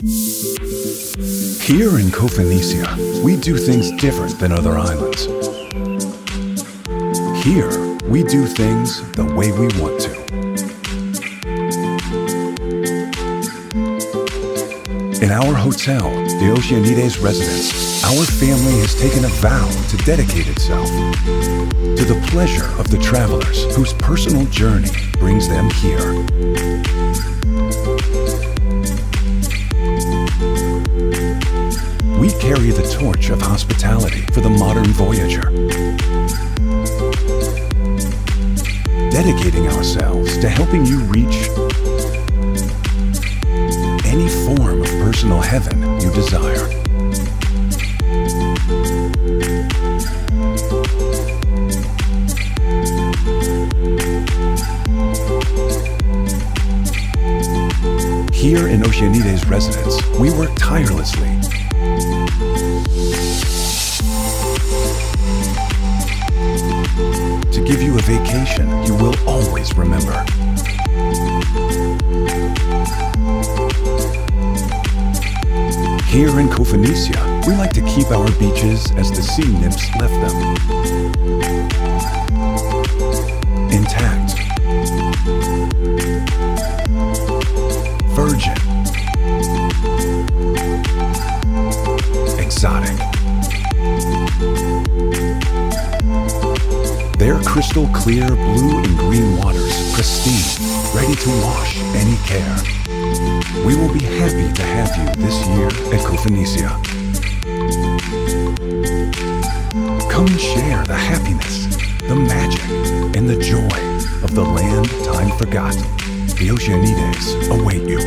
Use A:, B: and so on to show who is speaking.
A: Here in Koufonisia, we do things different than other islands. Here, we do things the way we want to. In our hotel, the Oceanides residence, our family has taken a vow to dedicate itself to the pleasure of the travelers whose personal journey brings them here. We carry the torch of hospitality for the modern voyager, dedicating ourselves to helping you reach any form of personal heaven you desire. Here in Oceanides residence, we work tirelessly to give you a vacation you will always remember. Here in Koufonisia, we like to keep our beaches as the sea nymphs left them, intact, virgin, exotic. Their crystal clear blue and green waters, pristine, ready to wash any care. We will be happy to have you this year at Koufonisia. Come and share the happiness, the magic, and the joy of the land time forgot. The Oceanides await you.